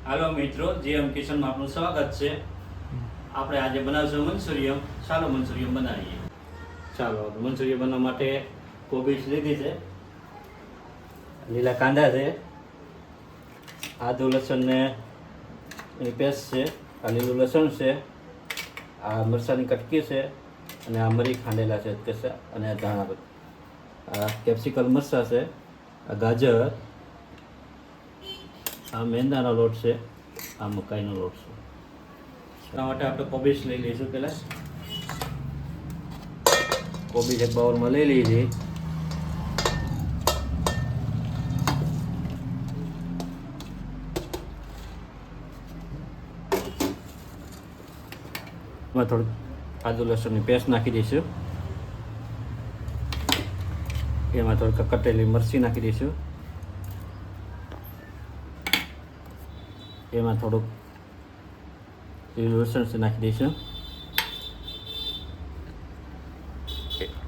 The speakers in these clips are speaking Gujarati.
હાલો મિત્રો, જીએમ કિચનમાં આપનું સ્વાગત છે. આપણે આજે બનાવશું મંચુરિયમ. ચાલો મંચુરિયમ બનાવીએ. ચાલો મંચુરિયમ બનાવવા માટે કોબીજ લીધી છે, લીલા કાંદા છે, આદુ લસણ ને એની પેસ્ટ છે, આ લીલું લસણ છે, આ મરચાંની કટકી છે, અને આ મરી ખાંડેલા છે અને આ ધાણા, આ કેપ્સિકમ મરચાં છે, આ ગાજર, આ મેંદાનો લોટ છે, આ મકાઈનો લોટ છે. એના માટે આપણે કોબીજ લઈ લઈશું. પહેલાં કોબીજ એક બાઉલમાં લઈ લીધી. એમાં થોડું આદુ લસણની પેસ્ટ નાખી દઈશું. એમાં થોડીક કટેલી મરચી નાખી દઈશું. એમાં થોડુંક લીલું લસણ નાખી દઈશું.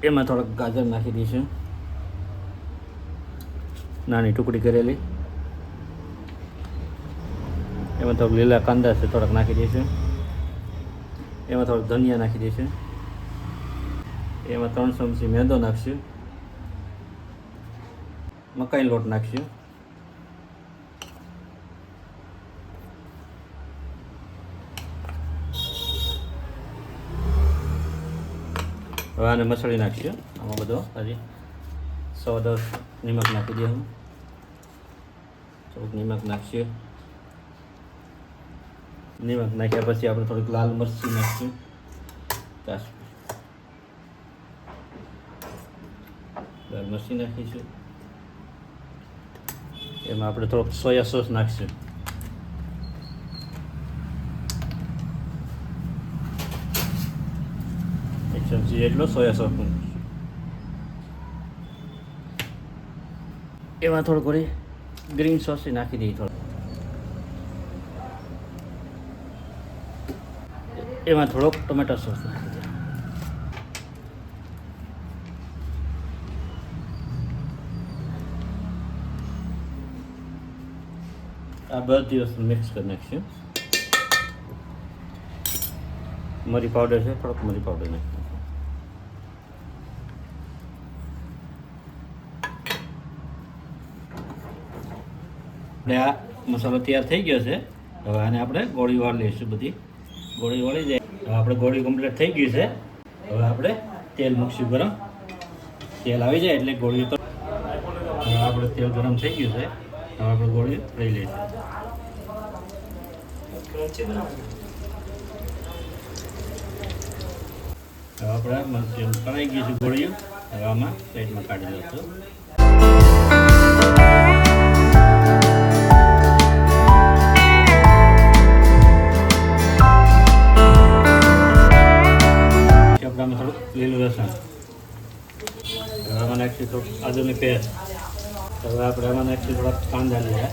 એમાં થોડુંક ગાજર નાખી દઈશું, નાની ટુકડી કરેલી. એમાં થોડુંક લીલા કાંદા છે, થોડાક નાખી દઈશું. એમાં થોડુંક ધનિયા નાખી દઈશું. એમાં 3 ચમચી મેંદો નાખશું. મકાઈનો લોટ નાખશું. હવે આને મસળી નાખીશું. આમાં બધો હજી સ્વાદ નિમક નાખી દઈએ. થોડુંક નિમક નાખીશું. નિમક નાખ્યા પછી આપણે થોડીક લાલ મરચી નાખીશું. લાલ મરચી નાખીશું. એમાં આપણે થોડોક સોયા સોસ નાખીશું. ચમચી એટલો સોયા સોસ. એમાં થોડું ઘણી ગ્રીન સોસ નાખી દઈએ. એમાં થોડોક ટોમેટો સોસ નાખી દઈએ. આ બધી વસ્તુ મિક્સ કરી નાખીશું. મરી પાવડર છે, થોડોક મરી પાવડર નાખીશું. આ મસાલો તૈયાર થઈ ગયો છે. હવે આને આપણે ગોળી વાળી લઈશું. બધી ગોળી વાળી જાય. હવે આપણે ગોળી કમ્પ્લીટ થઈ ગઈ છે. હવે આપણે તેલ મૂકશું ગરમ. તેલ આવી જાય એટલે ગોળી તો હવે આપણે તેલ ગરમ થઈ ગયું છે. હવે આપણે ગોળી લઈ લઈશું. હવે આપણે મરચું કણાઈ ગઈ છે ગોળીઓ. હવે આમાં સાઈડમાં કાઢી દઈશું. આમાં થોડુંક લીલું લસણ. હવે આમાં નાખીશું થોડુંક આદુની પેસ્ટ. હવે આપણે આમાં નાખીશું થોડાક કાંદા લીધા.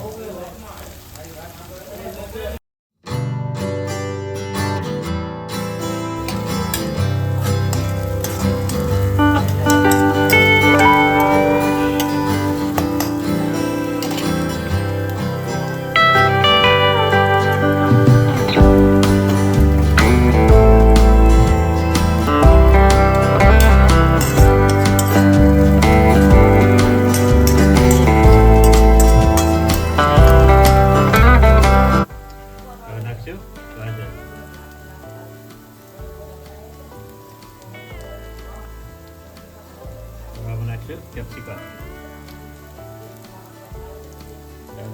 કેપ્સિકમ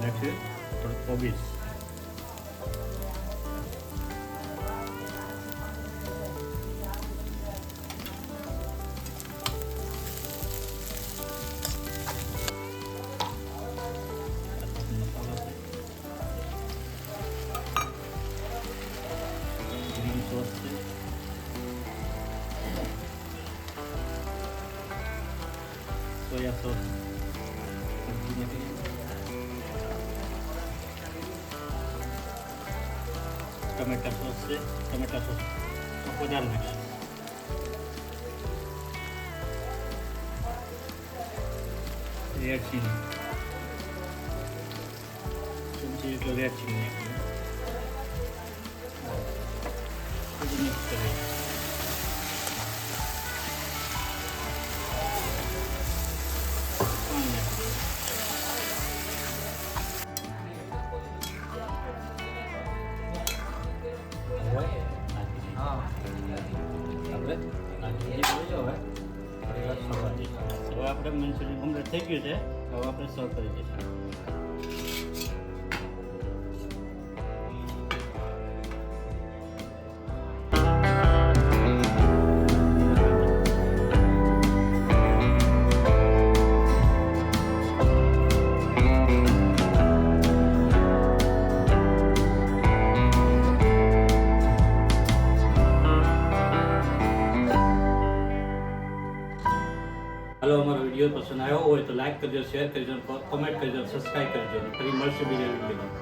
નાખીશું. થોડુંક કોબીજ, ગ્રીન સોસ છે, સોયા સોસ, ટમેટા સોસ છે, ટમેટા સોસ વધારે નાખીશું. રેડ ચીલી ચમચી જેટલો રેડ ચીલી નાખીએ. કરીએ. પાણી નાખી દઈએ. હવે નાખી દઈએ. હવે આપણે મંચુરિયન કમ્પ્લીટ થઈ ગયું છે. હવે આપણે સર્વ કરી દઈશું. હાલો, અમારો વિડીયો પસંદ આવ્યો હોય તો લાઈક કરજો, શેર કરજો, કમેન્ટ કરજો, સબસ્ક્રાઈબ કરજો. ફરી મળશે બીજા વિડીયોમાં.